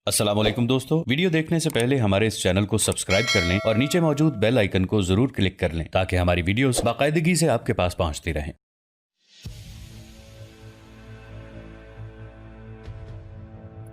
अस्सलाम वालेकुम दोस्तों, वीडियो देखने से पहले हमारे इस चैनल को सब्सक्राइब कर लें और नीचे मौजूद बेल आइकन को जरूर क्लिक कर लें ताकि हमारी वीडियोस बाकायदगी से आपके पास पहुंचती रहें।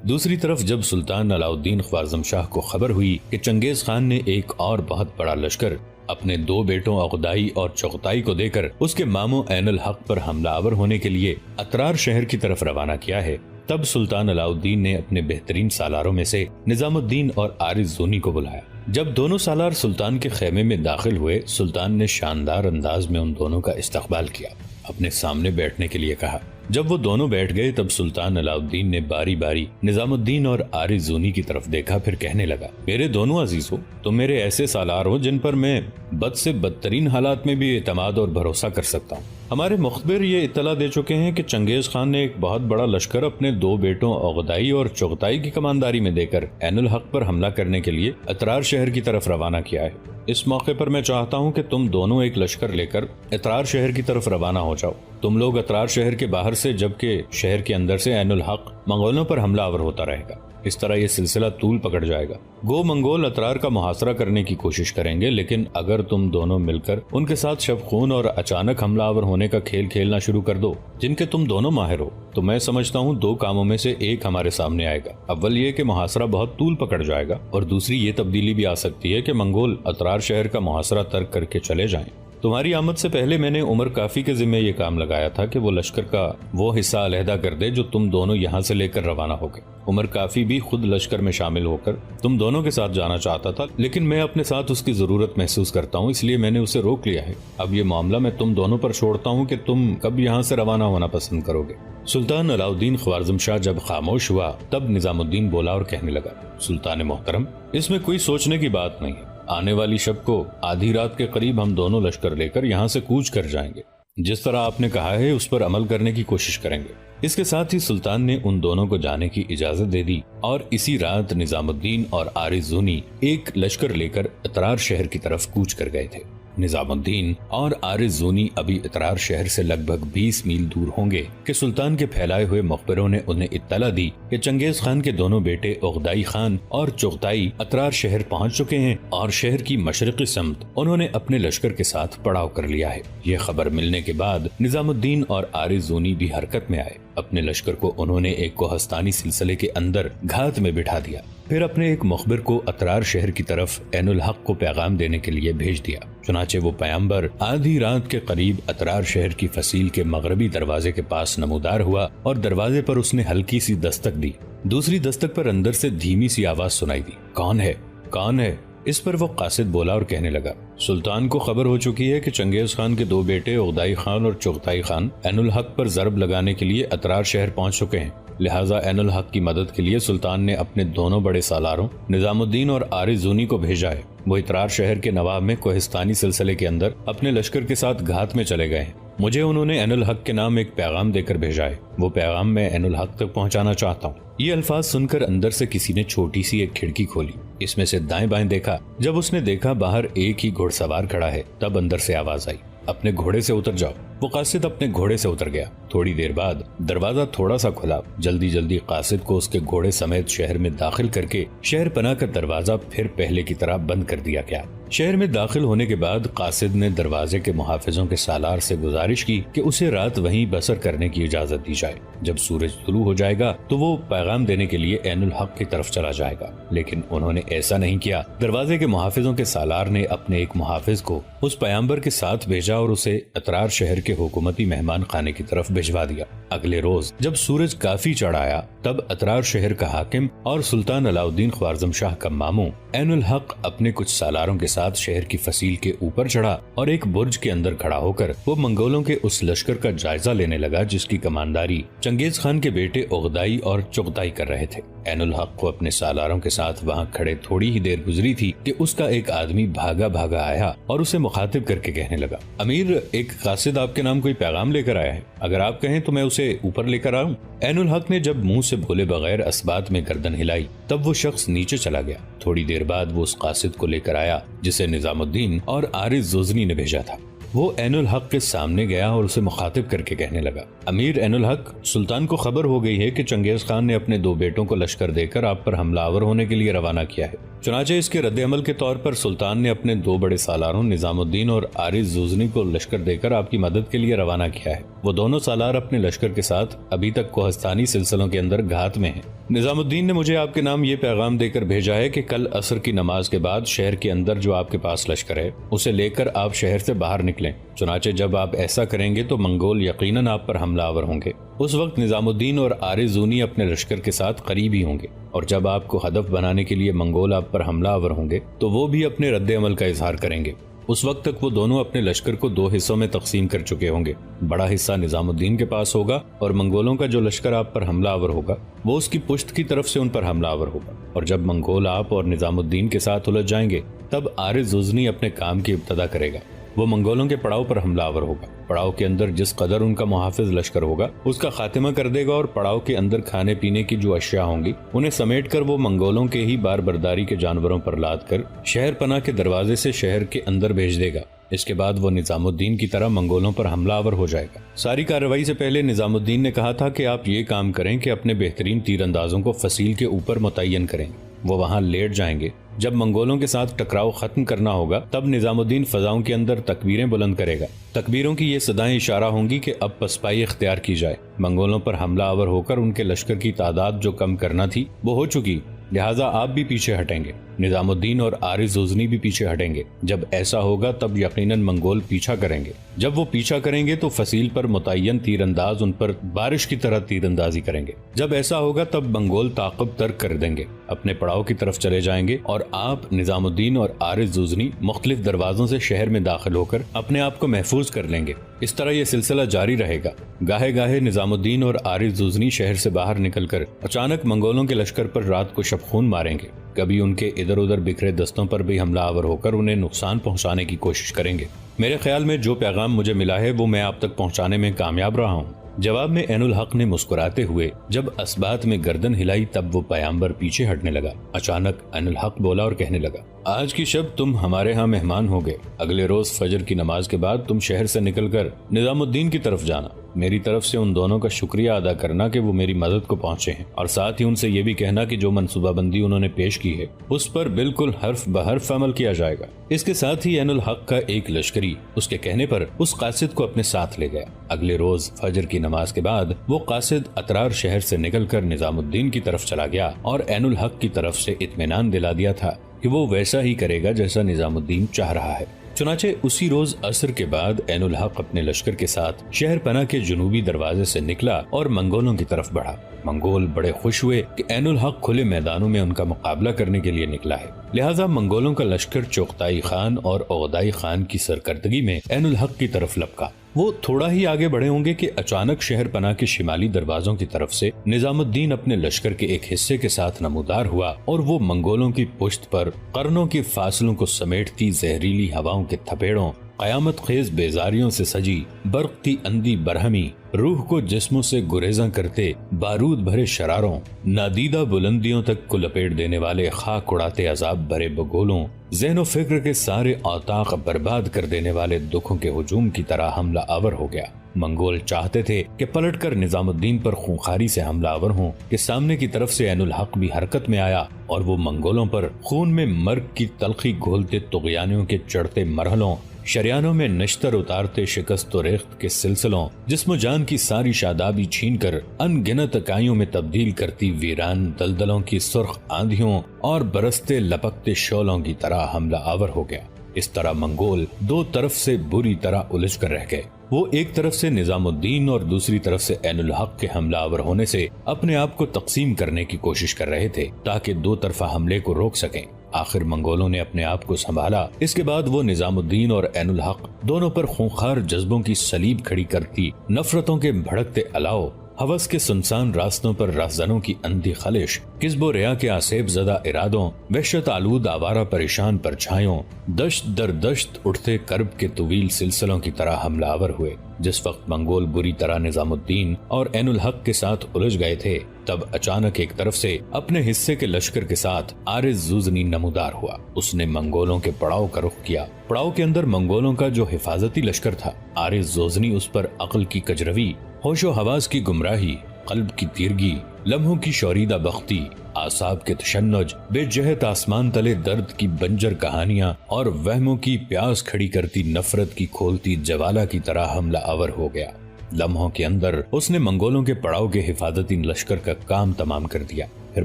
दूसरी तरफ जब सुल्तान अलाउद्दीन ख्वारज़म शाह को खबर हुई कि चंगेज खान ने एक और बहुत बड़ा लश्कर अपने दो बेटों अगदाई और चुगताई को देकर उसके मामू ऐनुल हक पर हमलावर होने के लिए अतरार शहर की तरफ रवाना किया है, तब सुल्तान अलाउद्दीन ने अपने बेहतरीन सालारों में से निजामुद्दीन और आरिज ज़ूनी को बुलाया। जब दोनों सालार सुल्तान के खेमे में दाखिल हुए, सुल्तान ने शानदार अंदाज में उन दोनों का इस्तकबाल किया, अपने सामने बैठने के लिए कहा। जब वो दोनों बैठ गए तब सुल्तान अलाउद्दीन ने बारी बारी निजामुद्दीन और आरिज ज़ूनी की तरफ देखा, फिर कहने लगा, मेरे दोनों अजीजों, तुम मेरे ऐसे सालार हो जिन पर मैं बद से बदतरीन हालात में भी एतमाद और भरोसा कर सकता हूँ। हमारे मुखबिर ये इत्तला दे चुके हैं कि चंगेज खान ने एक बहुत बड़ा लश्कर अपने दो बेटों अगदाई और चुगताई की कमानदारी में देकर ऐनुल हक पर हमला करने के लिए अतरार शहर की तरफ रवाना किया है। इस मौके पर मैं चाहता हूँ कि तुम दोनों एक लश्कर लेकर अतरार शहर की तरफ रवाना हो जाओ। तुम लोग अतरार शहर के बाहर से, जबकि शहर के अंदर से ऐनुल हक मंगोलों पर हमलावर होता रहेगा। इस तरह ये सिलसिला तूल पकड़ जाएगा। गो मंगोल अतरार का मुहासरा करने की कोशिश करेंगे, लेकिन अगर तुम दोनों मिलकर उनके साथ शब खून और अचानक हमलावर होने का खेल खेलना शुरू कर दो, जिनके तुम दोनों माहिर हो, तो मैं समझता हूँ दो कामों में से एक हमारे सामने आएगा। अव्वल ये कि मुहासरा बहुत तूल पकड़ जाएगा, और दूसरी ये तब्दीली भी आ सकती है कि मंगोल अतरार शहर का मुहासरा तर्क करके चले जाएं। तुम्हारी आमद से पहले मैंने उमर काफी के जिम्मे ये काम लगाया था कि वो लश्कर का वो हिस्सा अलहदा कर दे जो तुम दोनों यहाँ से लेकर रवाना हो गए। उमर काफी भी खुद लश्कर में शामिल होकर तुम दोनों के साथ जाना चाहता था, लेकिन मैं अपने साथ उसकी जरूरत महसूस करता हूँ, इसलिए मैंने उसे रोक लिया है। अब ये मामला मैं तुम दोनों पर छोड़ता हूँ कि तुम कब यहाँ से रवाना होना पसंद करोगे। सुल्तान अलाउद्दीन ख्वारज़म शाह जब खामोश हुआ तब निजामुद्दीन बोला और कहने लगा, सुल्तान मोहतरम, इसमें कोई सोचने की बात नहीं है। आने वाली शब को आधी रात के करीब हम दोनों लश्कर लेकर यहाँ से कूच कर जाएंगे। जिस तरह आपने कहा है उस पर अमल करने की कोशिश करेंगे। इसके साथ ही सुल्तान ने उन दोनों को जाने की इजाजत दे दी और इसी रात निजामुद्दीन और आरिज ज़ूनी एक लश्कर लेकर अतरार शहर की तरफ कूच कर गए थे। निजामुद्दीन और आरिज ज़ूनी अभी अतरार शहर से लगभग 20 मील दूर होंगे कि सुल्तान के फैलाए हुए मुखबिरों ने उन्हें इत्तला दी कि चंगेज खान के दोनों बेटे उगदाई खान और चुगताई अतरार शहर पहुंच चुके हैं और शहर की मशरक़ी समत उन्होंने अपने लश्कर के साथ पड़ाव कर लिया है। ये खबर मिलने के बाद निजामुद्दीन और आरिज ज़ूनी भी हरकत में आए। अपने लश्कर को उन्होंने एक कोहस्तानी सिलसिले के अंदर घात में बिठा दिया, फिर अपने एक मुखबिर को अतरार शहर की तरफ ऐनुल हक को पैगाम देने के लिए भेज दिया। चुनाचे वो पैगंबर आधी रात के करीब अतरार शहर की फसील के मगरबी दरवाजे के पास नमूदार हुआ और दरवाजे पर उसने हल्की सी दस्तक दी। दूसरी दस्तक पर अंदर से धीमी सी आवाज सुनाई दी, कौन है, कौन है? इस पर वो कासिद बोला और कहने लगा, सुल्तान को खबर हो चुकी है कि चंगेज खान के दो बेटे उगदाई खान और चुगताई खान ऐनुल हक पर जरब लगाने के लिए अतरार शहर पहुंच चुके हैं। लिहाजा ऐनुल हक की मदद के लिए सुल्तान ने अपने दोनों बड़े सालारों निजामुद्दीन और आरिज ज़ूनी को भेजा है। वो अतरार शहर के नवाब में कोहिस्तानी सिलसिले के अंदर अपने लश्कर के साथ घात में चले गए हैं। मुझे उन्होंने ऐनुल हक के नाम एक पैगाम देकर भेजा है। वो पैगाम मैं ऐनुल हक तक पहुंचाना चाहता हूँ। ये अल्फाज सुनकर अंदर से किसी ने छोटी सी एक खिड़की खोली। इसमें से दाएं बाएं देखा। जब उसने देखा बाहर एक ही घुड़सवार खड़ा है, तब अंदर से आवाज आई, अपने घोड़े से उतर जाओ। वो कासिद अपने घोड़े से उतर गया। थोड़ी देर बाद दरवाजा थोड़ा सा खुला। जल्दी जल्दी कासिद को उसके घोड़े समेत शहर में दाखिल करके शहर पनाह का दरवाजा फिर पहले की तरह बंद कर दिया गया। शहर में दाखिल होने के बाद कासिद ने दरवाजे के मुहाफिजों के सालार से गुजारिश की कि उसे रात वहीं बसर करने की इजाजत दी जाए। जब सूरज तुलू हो जाएगा तो वो पैगाम देने के लिए ऐनुल हक की तरफ चला जाएगा, लेकिन उन्होंने ऐसा नहीं किया। दरवाजे के मुहाफिजों के सालार ने अपने एक मुहाफिज को उस पैगंबर के साथ भेजा और उसे अतरार शहर के हुकूमती मेहमान खाने की तरफ भिजवा दिया। अगले रोज जब सूरज काफी चढ़ आया तब अतरार शहर का हाकिम और सुल्तान अलाउद्दीन ख्वारज़म शाह का मामू ऐनुल हक अपने कुछ सालारों के साथ शहर की फसील के ऊपर चढ़ा और एक बुर्ज के अंदर खड़ा होकर वो मंगोलों के उस लश्कर का जायजा लेने लगा जिसकी कमांडारी चंगेज खान के बेटे उगदाई और चुगताई कर रहे थे। ऐनुल हक को अपने सालारों के साथ वहाँ खड़े थोड़ी ही देर गुजरी थी कि उसका एक आदमी भागा भागा आया और उसे मुखातिब करके कहने लगा, अमीर, एक कासिद आपके नाम कोई पैगाम लेकर आया है। अगर आप कहें तो मैं उसे ऊपर लेकर आऊं। ऐनुल हक ने जब मुंह से बोले बगैर असबात में गर्दन हिलाई तब वो शख्स नीचे चला गया। थोड़ी देर बाद वो उस कासिद को लेकर आया जिसे निजामुद्दीन और आरिज ज़ूनी ने भेजा था। वो ऐनुल हक के सामने गया और उसे मुखातिब करके कहने लगा, अमीर ऐनुल हक, सुल्तान को खबर हो गई है कि चंगेज खान ने अपने 2 बेटों को लश्कर देकर आप पर हमलावर होने के लिए रवाना किया है। चुनाचे इसके रद्द-ए-अमल के तौर पर सुल्तान ने अपने 2 बड़े सालारों निजामुद्दीन और आरिज जुजनी को लश्कर देकर आपकी मदद के लिए रवाना किया है। वो दोनों सालार अपने लश्कर के साथ अभी तक कोहस्तानी सिलसिलों के अंदर घात में हैं। निजामुद्दीन ने मुझे आपके नाम ये पैगाम देकर भेजा है कि कल असर की नमाज के बाद शहर के अंदर जो आपके पास लश्कर है उसे लेकर आप शहर से बाहर निकलें। चुनाचे जब आप ऐसा करेंगे तो मंगोल यकीनन आप पर हमलावर होंगे। उस वक्त निजामुद्दीन और आरिजूनी अपने लश्कर के साथ करीब ही होंगे और जब आपको हदफ बनाने के लिए मंगोल आप पर हमलावर होंगे तो वो भी अपने रद्द-ए-अमल का इजहार करेंगे। उस वक्त तक वो दोनों अपने लश्कर को 2 हिस्सों में तकसीम कर चुके होंगे। बड़ा हिस्सा निजामुद्दीन के पास होगा और मंगोलों का जो लश्कर आप पर हमलावर होगा वो उसकी पुश्त की तरफ से उन पर हमलावर होगा। और जब मंगोल आप और निजामुद्दीन के साथ उलझ जाएंगे तब आरिज जुजनी अपने काम की इब्तदा करेगा। वो मंगोलों के पड़ाव पर हमलावर होगा। पड़ाव के अंदर जिस कदर उनका मुहाफिज लश्कर होगा उसका खात्मा कर देगा और पड़ाव के अंदर खाने पीने की जो अशिया होंगी उन्हें समेट कर वो मंगोलों के ही बार बर्दारी के जानवरों पर लाद कर शहर पनाह के दरवाजे से शहर के अंदर भेज देगा। इसके बाद वो निजामुद्दीन की तरह मंगोलों पर हमलावर हो जाएगा। सारी कार्रवाई से पहले निजामुद्दीन ने कहा था कि आप ये काम करें कि अपने बेहतरीन तीरंदाजों को फसील के ऊपर मुतय्यन करें। वो वहां लेट जाएंगे। जब मंगोलों के साथ टकराव खत्म करना होगा तब निजामुद्दीन फजाओं के अंदर तकबीरें बुलंद करेगा। तकबीरों की ये सदाएं इशारा होंगी कि अब पसपाई इख्तियार की जाए। मंगोलों पर हमलावर होकर उनके लश्कर की तादाद जो कम करना थी वो हो चुकी, लिहाजा आप भी पीछे हटेंगे। निजामुद्दीन और आरिज जुजनी भी पीछे हटेंगे। जब ऐसा होगा तब यकीनन मंगोल पीछा करेंगे। जब वो पीछा करेंगे तो फसील पर मुतय्यन तीरंदाज उन पर बारिश की तरह तीरंदाजी करेंगे। जब ऐसा होगा तब मंगोल ताक़ब तर्क कर देंगे, अपने पड़ाव की तरफ चले जाएंगे और आप निजामुद्दीन और आरिज जुजनी मुख्तलिफ दरवाजों से शहर में दाखिल होकर अपने आप को महफूज कर लेंगे। इस तरह यह सिलसिला जारी रहेगा। गाहे गाहे निजामुद्दीन और आरिज जुजनी शहर से बाहर निकलकर अचानक मंगोलों के लश्कर पर रात को शबखून मारेंगे। कभी उनके इधर उधर बिखरे दस्तों पर भी हमलावर होकर उन्हें नुकसान पहुंचाने की कोशिश करेंगे। मेरे ख्याल में जो पैगाम मुझे मिला है वो मैं आप तक पहुंचाने में कामयाब रहा हूं। जवाब में ऐनुल हक ने मुस्कुराते हुए जब असबात में गर्दन हिलाई तब वो पैगंबर पीछे हटने लगा। अचानक ऐनुल हक बोला और कहने लगा, आज की शब तुम हमारे यहाँ मेहमान हो गए। अगले रोज फजर की नमाज के बाद तुम शहर से निकलकर निजामुद्दीन की तरफ जाना। मेरी तरफ से उन दोनों का शुक्रिया अदा करना कि वो मेरी मदद को पहुंचे हैं और साथ ही उनसे ये भी कहना कि जो मनसूबाबंदी उन्होंने पेश की है उस पर बिल्कुल हर्फ बहर्फ अमल किया जाएगा। इसके साथ ही ऐनुल हक का एक लश्करी उसके कहने पर उस कासिद को अपने साथ ले गया। अगले रोज फजर की नमाज के बाद वो कासिद अतरार शहर से निकलकर निजामुद्दीन की तरफ चला गया और ऐनुल हक की तरफ से इत्मीनान दिला दिया था कि वो वैसा ही करेगा जैसा निजामुद्दीन चाह रहा है। चुनाचे उसी रोज असर के बाद ऐनुल हक अपने लश्कर के साथ शहर पनाह के जुनूबी दरवाजे से निकला और मंगोलों की तरफ बढ़ा। मंगोल बड़े खुश हुए कि ऐनुल हक खुले मैदानों में उनका मुकाबला करने के लिए निकला है। लिहाजा मंगोलों का लश्कर चोगताई खान और ओगदाई खान की सरकर्दगी में ऐनुल हक की तरफ लपका। वो थोड़ा ही आगे बढ़े होंगे कि अचानक शहर पनाह के शिमाली दरवाजों की तरफ से निजामुद्दीन अपने लश्कर के एक हिस्से के साथ नमूदार हुआ और वो मंगोलों की पुश्त पर कर्नों के फासलों को समेटती जहरीली हवाओं के थपेड़ों, कयामत खेज बेजारियों से सजी बर्क की अंधी बरहमी, रूह को जिस्मों से गुरेजा करते बारूद भरे शरारों, नादीदा बुलंदियों तक को लपेट देने वाले खाक उड़ाते अजाब भरे बगोलों, ज़हन फिक्र के सारे औताक बर्बाद कर देने वाले दुखों के हुजूम की तरह हमला आवर हो गया। मंगोल चाहते थे कि पलटकर निजामुद्दीन पर खूंखारी से हमलावर हों कि सामने की तरफ से ऐनुल हक भी हरकत में आया और वो मंगोलों पर खून में मर्ग की तलखी घोलते तुग़यानियों के चढ़ते मरहलों, शरियानों में नश्तर उतारते शिकस्त व रेख्त के सिलसिलों, जिस्म जान की सारी शादाबी छीनकर अनगिनत इकाइयों में तब्दील करती वीरान दलदलों की सुर्ख आंधियों और बरसते लपकते शोलों की तरह हमला आवर हो गया। इस तरह मंगोल दो तरफ से बुरी तरह उलझ कर रह गए। वो एक तरफ से निजामुद्दीन और दूसरी तरफ से ऐनुल हक के हमलावर होने से अपने आप को तकसीम करने की कोशिश कर रहे थे ताकि दो तरफा हमले को रोक सकें। आखिर मंगोलों ने अपने आप को संभाला। इसके बाद वो निजामुद्दीन और ऐनुल हक दोनों पर खूंखार जज्बों की सलीब खड़ी करती नफरतों के भड़कते अलाव, हवस के सुनसान रास्तों पर राहज़नों की अंधी खलिश, किस्बो रिया के आसेब ज़दा इरादों, वहशत आलूद आवारा परेशान परछाइयों, दश्त दर दश्त उठते कर्ब के तवील सिलसिलों की तरह हमलावर हुए। जिस वक्त मंगोल बुरी तरह निजामुद्दीन और ऐनुल हक के साथ उलझ गए थे तब अचानक एक तरफ से अपने हिस्से के लश्कर के साथ आरिज जुजनी नमूदार हुआ। उसने मंगोलों के पड़ाव का रुख किया। पड़ाव के अंदर मंगोलों का जो हिफाजती लश्कर था, आरिज जुजनी उस पर अक्ल की कजरवी, होशो हवास की गुमराही, कल्ब की तीरगी, लम्हों की शौरीदा बख्ती, आसाब के तशन्नुज, बेजहत आसमान तले दर्द की बंजर कहानियां और वहमों की प्यास खड़ी करती नफरत की खोलती जवाला की तरह हमला आवर हो गया। लम्हों के अंदर उसने मंगोलों के पड़ाव के हिफाजती लश्कर का काम तमाम कर दिया। फिर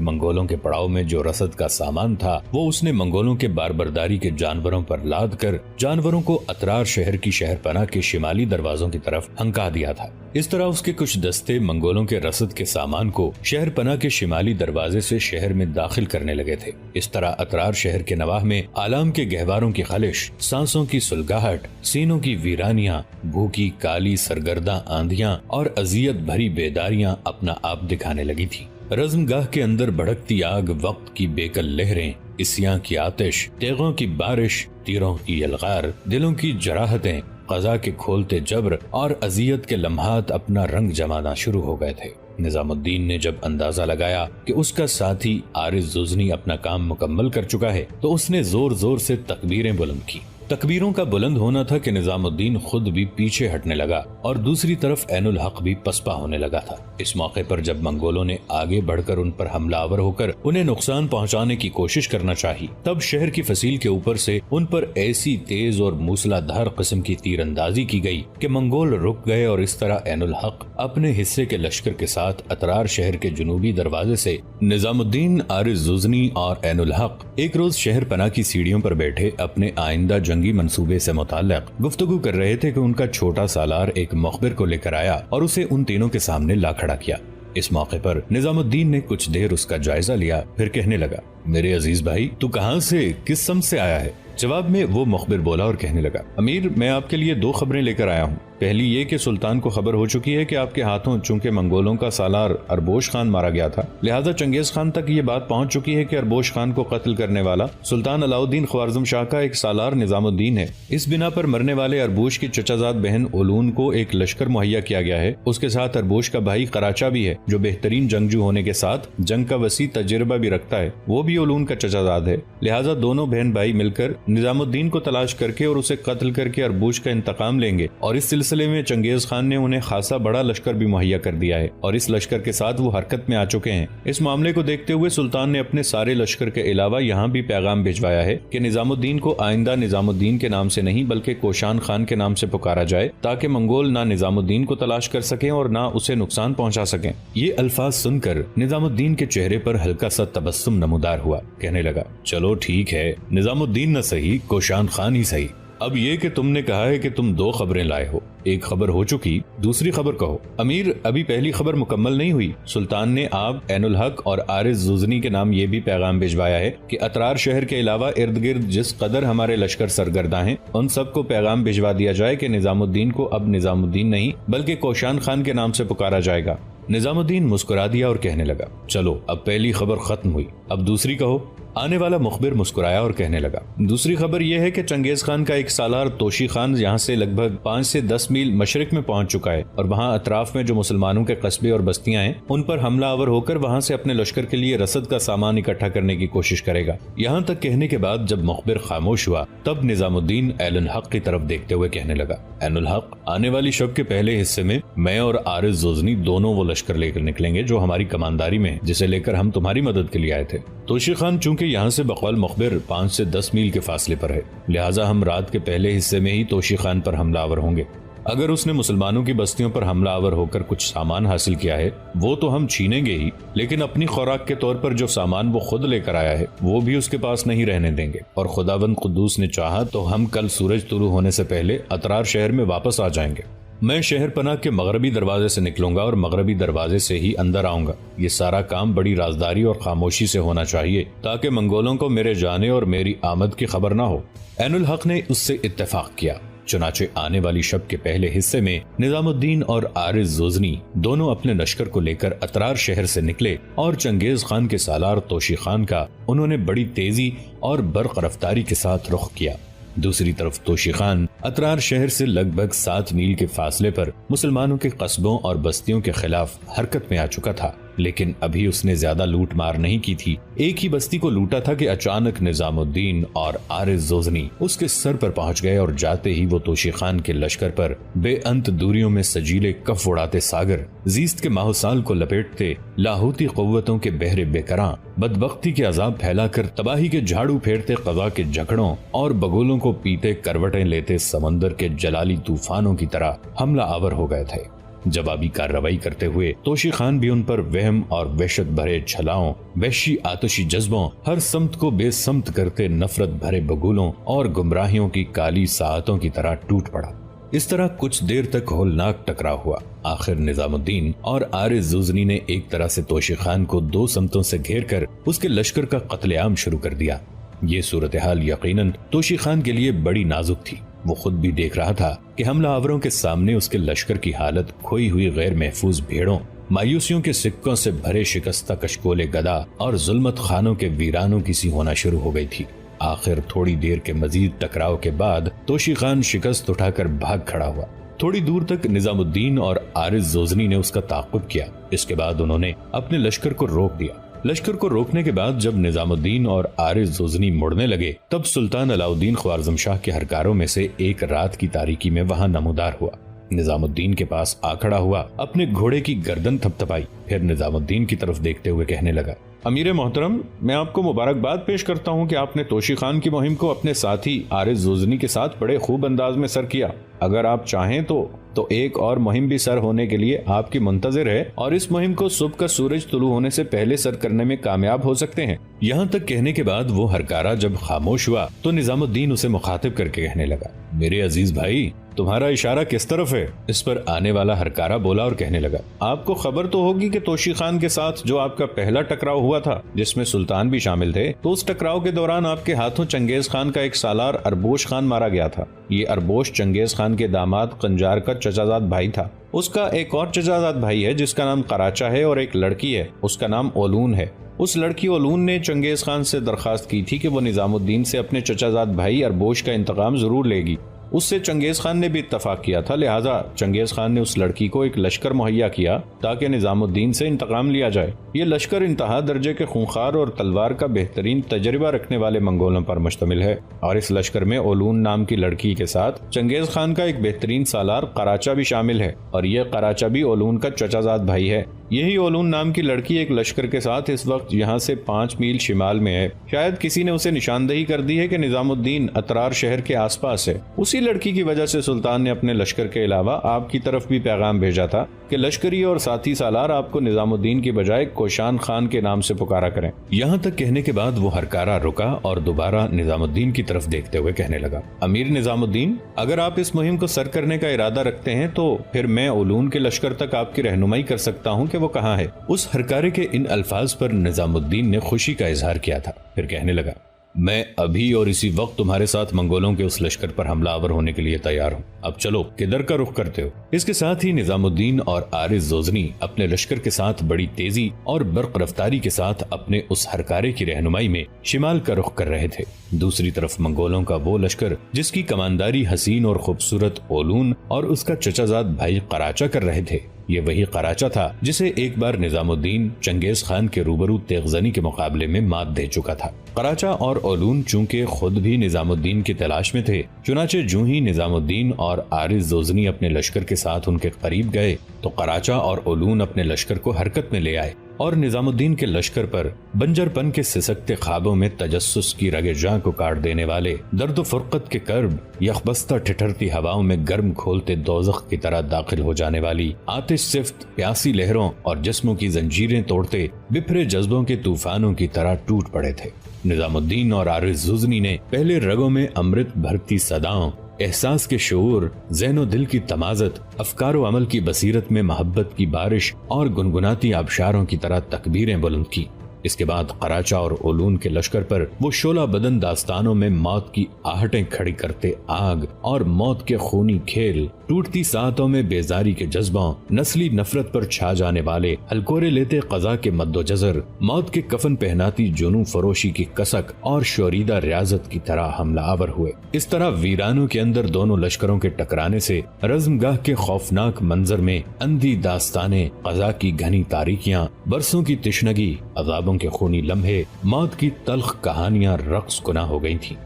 मंगोलों के पड़ाव में जो रसद का सामान था वो उसने मंगोलों के बारबरदारी के जानवरों पर लाद कर जानवरों को अतरार शहर की शहरपनाह के शिमाली दरवाजों की तरफ हंका दिया था। इस तरह उसके कुछ दस्ते मंगोलों के रसद के सामान को शहरपनाह के शिमाली दरवाजे से शहर में दाखिल करने लगे थे। इस तरह अतरार शहर के नवाह में आलाम के गहवारों की खलिश, सांसों की सुलगाहट, सीनों की वीरानियां, भूखी काली सरगर्दा आंधियां और अजियत भरी बेदारियां अपना आप दिखाने लगी थी। रज़्मगाह के अंदर भड़कती आग, वक्त की बेकल लहरें, इस्यां की आतिश, तेगों की बारिश, तीरों की यलगार, दिलों की जराहतें, क़ज़ा के खोलते जबर और अजियत के लम्हात अपना रंग जमाना शुरू हो गए थे। निजामुद्दीन ने जब अंदाजा लगाया कि उसका साथी आरिज जुजनी अपना काम मुकम्मल कर चुका है तो उसने जोर जोर से तकबीरें बुलंद की। तकबीरों का बुलंद होना था कि निजामुद्दीन खुद भी पीछे हटने लगा और दूसरी तरफ ऐनुल हक भी पसपा होने लगा था। इस मौके पर जब मंगोलों ने आगे बढ़कर उन पर हमलावर होकर उन्हें नुकसान पहुंचाने की कोशिश करना चाहिए, तब शहर की फसील के ऊपर से उन पर ऐसी तेज और मूसलाधार किस्म की तीरंदाजी की गई कि मंगोल रुक गए और इस तरह ऐनुल हक अपने हिस्से के लश्कर के साथ अतरार शहर के जुनूबी दरवाजे से निजामुद्दीन, आरिज जुजनी और ऐनुल हक एक रोज शहर पनाह की सीढ़ियों पर बैठे अपने आइंदा जंगी मंसूबे से मुताल्लिक गुफ्तगू कर रहे थे कि उनका छोटा सालार एक मुखबिर को लेकर आया और उसे उन तीनों के सामने ला खड़ा किया। इस मौके पर निजामुद्दीन ने कुछ देर उसका जायजा लिया, फिर कहने लगा, मेरे अजीज भाई, तू कहाँ से, किस सम से आया है? जवाब में वो मुखबिर बोला और कहने लगा, अमीर, मैं आपके लिए 2 खबरें लेकर आया हूँ। पहली ये कि सुल्तान को खबर हो चुकी है कि आपके हाथों चूंकि मंगोलों का सालार अरबोश खान मारा गया था, लिहाजा चंगेज खान तक ये बात पहुंच चुकी है कि अरबोश खान को कत्ल करने वाला सुल्तान अलाउद्दीन ख्वारज़म शाह का एक सालार निजामुद्दीन है। इस बिना पर मरने वाले अरबोश की चचाजाद बहन ओलून को एक लश्कर मुहैया किया गया है। उसके साथ अरबोश का भाई कराचा भी है, जो बेहतरीन जंगजू होने के साथ जंग का वसी तजुर्बा भी रखता है। वो भी ओलून का चचाजाद है। लिहाजा दोनों बहन भाई मिलकर निजामुद्दीन को तलाश करके और उसे कत्ल करके अरबोश का इंतकाम लेंगे। और इस सिलसिले में चंगेज खान ने उन्हें खासा बड़ा लश्कर भी मुहैया कर दिया है और इस लश्कर के साथ वो हरकत में आ चुके हैं। इस मामले को देखते हुए सुल्तान ने अपने सारे लश्कर के अलावा यहाँ भी पैगाम भिजवाया है कि निजामुद्दीन को आइंदा निजामुद्दीन के नाम से नहीं बल्कि कोशान खान के नाम से पुकारा जाए, ताकि मंगोल ना निजामुद्दीन को तलाश कर सकें और ना उसे नुकसान पहुंचा सकें। ये अल्फाज सुनकर निजामुद्दीन के चेहरे पर हल्का सा तबस्सुम नमूदार हुआ। कहने लगा, चलो ठीक है, निजामुद्दीन न सही, कोशान खान ही सही। अब ये कि तुमने कहा है कि तुम 2 खबरें लाए हो, एक खबर हो चुकी, दूसरी खबर कहो। अमीर, अभी पहली खबर मुकम्मल नहीं हुई। सुल्तान ने आप, ऐनुल हक और आरिज जुजनी के नाम ये भी पैगाम भिजवाया है कि अतरार शहर के अलावा इर्द गिर्द जिस कदर हमारे लश्कर सरगर्दा हैं, उन सबको पैगाम भिजवा दिया जाए कि निजामुद्दीन को अब निजामुद्दीन नहीं बल्कि कोशान खान के नाम से पुकारा जाएगा। निजामुद्दीन मुस्कुरा दिया और कहने लगा, चलो अब पहली खबर खत्म हुई, अब दूसरी कहो। आने वाला मुखबिर मुस्कुराया और कहने लगा, दूसरी खबर यह है कि चंगेज खान का एक सालार तोशी खान यहाँ से लगभग 5 से 10 मील मशरिक में पहुंच चुका है और वहाँ अतराफ में जो मुसलमानों के कस्बे और बस्तियां हैं उन पर हमला आवर होकर वहाँ से अपने लश्कर के लिए रसद का सामान इकट्ठा करने की कोशिश करेगा। यहाँ तक कहने के बाद जब मुखबिर खामोश हुआ तब निजामुद्दीन ऐनुल हक की तरफ देखते हुए कहने लगा, ऐनुल हक, आने वाली शब के पहले हिस्से में मैं और आरिज जुजनी दोनों वो लश्कर लेकर निकलेंगे जो हमारी कमानदारी में, जिसे लेकर हम तुम्हारी मदद के लिए आए थे। तोशी खान चूंकि यहाँ से बकौल मुखबिर 5 से 10 मील के फासले पर है, लिहाजा हम रात के पहले हिस्से में ही तोशी खान पर हमलावर होंगे। अगर उसने मुसलमानों की बस्तियों पर हमलावर होकर कुछ सामान हासिल किया है वो तो हम छीनेंगे ही, लेकिन अपनी खुराक के तौर पर जो सामान वो खुद लेकर आया है वो भी उसके पास नहीं रहने देंगे। और खुदावंद कुद्दूस ने चाहा तो हम कल सूरज तुलू होने से पहले अतरार शहर में वापस आ जाएंगे। मैं शहर पनाह के मगरबी दरवाजे से निकलूंगा और मगरबी दरवाजे से ही अंदर आऊंगा। ये सारा काम बड़ी राजदारी और खामोशी से होना चाहिए ताकि मंगोलों को मेरे जाने और मेरी आमद की खबर ना हो। ऐनुल हक ने उससे इत्तेफाक किया। चुनाचे आने वाली शब के पहले हिस्से में निजामुद्दीन और आरिज जुजनी दोनों अपने लश्कर को लेकर अतरार शहर से निकले और चंगेज खान के सालार तोशी खान का उन्होंने बड़ी तेजी और बर्क रफ्तारी के साथ रुख किया। दूसरी तरफ तोशी खान अतरार शहर से लगभग 7 मील के फासले पर मुसलमानों के कस्बों और बस्तियों के खिलाफ हरकत में आ चुका था। लेकिन अभी उसने ज्यादा लूट मार नहीं की थी। एक ही बस्ती को लूटा था कि अचानक निजामुद्दीन और आरिज़ जोज़नी उसके सर पर पहुंच गए और जाते ही वो तोशी खान के लश्कर पर बेअंत दूरियों में सजीले कफ उड़ाते सागर, जीस्त के माहौसाल को लपेटते लाहौती क़ुव्वतों के बहरे बेकरां, बदबख्ती के अजाब फैलाकर तबाही के झाड़ू फेरते क़ज़ा के जकड़ों और बगुलों को पीते करवटें लेते समंदर के जलाली तूफानों की तरह हमला आवर हो गए थे। जवाबी कार्रवाई करते हुए तोशी खान भी उन पर वहम और वहशत भरे छलाओं, वहशी आतशी जज्बों, हर समत को बेसमत करते नफरत भरे बगुलों और गुमराहियों की काली साहतों की तरह टूट पड़ा। इस तरह कुछ देर तक होलनाक टकराव हुआ। आखिर निजामुद्दीन और आरिज़ जोज़नी ने एक तरह से तोशी खान को दो समतों से घेर कर उसके लश्कर का कत्लेआम शुरू कर दिया। ये सूरत हाल यकीनन तोशी खान के लिए बड़ी नाजुक थी। वो खुद भी देख रहा था कि हमलावरों के सामने उसके लश्कर की हालत खोई हुई गैर महफूज भेड़ों, मायूसियों के सिक्कों से भरे शिकस्ता कशकोले गदा और जुल्मत खानों के वीरानों की सी होना शुरू हो गई थी। आखिर थोड़ी देर के मजीद टकराव के बाद तोशी खान शिकस्त उठाकर भाग खड़ा हुआ। थोड़ी दूर तक निजामुद्दीन और आरिज़ जोज़नी ने उसका ताक़ुब किया। इसके बाद उन्होंने अपने लश्कर को रोक दिया। लश्कर को रोकने के बाद जब निजामुद्दीन और आरिज़ जोज़नी मुड़ने लगे, तब सुल्तान अलाउद्दीन ख्वारज़म शाह के हरकारों में से एक रात की तारीकी में वहां नमूदार हुआ। निजामुद्दीन के पास आ खड़ा हुआ, अपने घोड़े की गर्दन थपथपाई, फिर निजामुद्दीन की तरफ देखते हुए कहने लगा, अमीर मोहतरम, मैं आपको मुबारकबाद पेश करता हूँ कि आपने तोशी खान की मुहिम को अपने साथी आरिज़ जोज़नी के साथ बड़े खूब अंदाज में सर किया। अगर आप चाहें तो एक और मुहिम भी सर होने के लिए आपकी मुंतजर है और इस मुहिम को सुबह का सूरज तुलू होने से पहले सर करने में कामयाब हो सकते हैं। यहाँ तक कहने के बाद वो हरकारा जब खामोश हुआ तो निजामुद्दीन उसे मुखातिब करके कहने लगा, मेरे अजीज भाई, तुम्हारा इशारा किस तरफ है? इस पर आने वाला हरकारा बोला और कहने लगा, आपको खबर तो होगी कि तोशी खान के साथ जो आपका पहला टकराव हुआ था, जिसमें सुल्तान भी शामिल थे, तो उस टकराव के दौरान आपके हाथों चंगेज खान का एक सालार अरबोश खान मारा गया था। ये अरबोश चंगेज खान के दामाद कंजार का चचाजाद भाई था। उसका एक और चचाजाद भाई है जिसका नाम कराचा है और एक लड़की है, उसका नाम ओलून है। उस लड़की ओलून ने चंगेज खान से दरखास्त की थी कि वो निजामुद्दीन से अपने चचाजाद भाई अरबोश का इंतकाम जरूर लेगी। उससे चंगेज खान ने भी इत्तफाक किया था, लिहाजा चंगेज खान ने उस लड़की को एक लश्कर मुहैया किया ताकि निजामुद्दीन से इंतकाम लिया जाए। ये लश्कर इंतहा दर्जे के खूंखार और तलवार का बेहतरीन तजर्बा रखने वाले मंगोलों पर मुश्तमिल है और इस लश्कर में ओलून नाम की लड़की के साथ चंगेज खान का एक बेहतरीन सालार कराचा भी शामिल है और ये कराचा भी ओलून का चचाजाद भाई है। यही ओलून नाम की लड़की एक लश्कर के साथ इस वक्त यहाँ से 5 मील शिमाल में है। शायद किसी ने उसे निशानदेही कर दी है कि निजामुद्दीन अतरार शहर के आसपास है। उसी लड़की की वजह से सुल्तान ने अपने लश्कर के अलावा आपकी तरफ भी पैगाम भेजा था कि लश्करी और साथी सालार आपको निजामुद्दीन की बजाय कोशान खान के नाम से पुकारा करें। यहाँ तक कहने के बाद वो हरकारा रुका और दोबारा निजामुद्दीन की तरफ देखते हुए कहने लगा, अमीर निजामुद्दीन, अगर आप इस मुहिम को सर करने का इरादा रखते हैं तो फिर मैं ओलून के लश्कर तक आपकी रहनुमाई कर सकता हूँ कि वो कहाँ है। उस हरकारे के इन अल्फाज पर निजामुद्दीन ने खुशी का इजहार किया था। फिर कहने लगा, मैं अभी और इसी वक्त तुम्हारे साथ मंगोलों के उस लश्कर पर हमलावर होने के लिए तैयार हूँ। अब चलो, किधर का रुख करते हो? इसके साथ ही निजामुद्दीन और आरिज़ जोज़नी अपने लश्कर के साथ बड़ी तेजी और बर्क रफ्तारी के साथ अपने उस हरकारे की रहनुमाई में शिमाल का रुख कर रहे थे। दूसरी तरफ मंगोलों का वो लश्कर जिसकी कमानदारी हसीन और खूबसूरत ओलून और उसका चचाजाद भाई कराचा कर रहे थे, ये वही कराचा था जिसे एक बार निजामुद्दीन चंगेज खान के रूबरू तेगजनी के मुकाबले में मात दे चुका था। कराचा और ओलून चूंकि खुद भी निजामुद्दीन की तलाश में थे, चुनाचे जूं ही निजामुद्दीन और आरिज़ जोज़नी अपने लश्कर के साथ उनके करीब गए तो कराचा और ओलून अपने लश्कर को हरकत में ले आए और निजामुद्दीन के लश्कर पर बंजरपन के सिसकते ख्वाबों में तजस्सुस की रगे जां को काट देने वाले, दर्द फुरकत के कर्ब यखबस्ता ठिठरती हवाओं में गर्म खोलते दोज़ख की तरह दाखिल हो जाने वाली आतिश सिफ्त प्यासी लहरों और जिस्मों की जंजीरें तोड़ते बिफरे जज्बों के तूफानों की तरह टूट पड़े थे। निजामुद्दीन और आरिज़ जोज़नी ने पहले रगों में अमृत भरती सदाओं, एहसास के शऊर, ज़हनो दिल की तमाज़त, अफकार अमल की बसीरत में मोहब्बत की बारिश और गुनगुनाती आबशारों की तरह तकबीरें बुलंद की। इसके बाद कराचा और ओलून के लश्कर पर वो शोला बदन दास्तानों में मौत की आहटें खड़ी करते आग और मौत के खूनी खेल, टूटती सातों में बेजारी के जज्बों, नस्ली नफरत पर छा जाने वाले हलकोरे लेते कज़ा के मद्दोजर, मौत के कफन पहनाती जुनू फरोशी की कसक और शोरीदा रियाजत की तरह हमलावर हुए। इस तरह वीरानों के अंदर दोनों लश्करों के टकराने से रज़्मगाह के खौफनाक मंजर में अंधी दास्तानें, कज़ा की घनी तारीकियां, बरसों की तिश्नगी, अजाबों के खूनी लम्हे, मौत की तल्ख कहानियां रक्स गुना हो गई थी।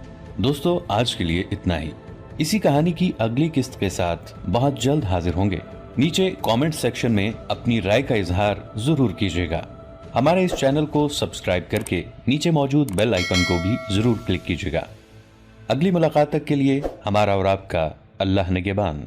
दोस्तों, आज के लिए इतना ही। इसी कहानी की अगली किस्त के साथ बहुत जल्द हाजिर होंगे। नीचे कमेंट सेक्शन में अपनी राय का इजहार जरूर कीजिएगा। हमारे इस चैनल को सब्सक्राइब करके नीचे मौजूद बेल आइकन को भी जरूर क्लिक कीजिएगा। अगली मुलाकात तक के लिए हमारा और आपका अल्लाह निगहबान।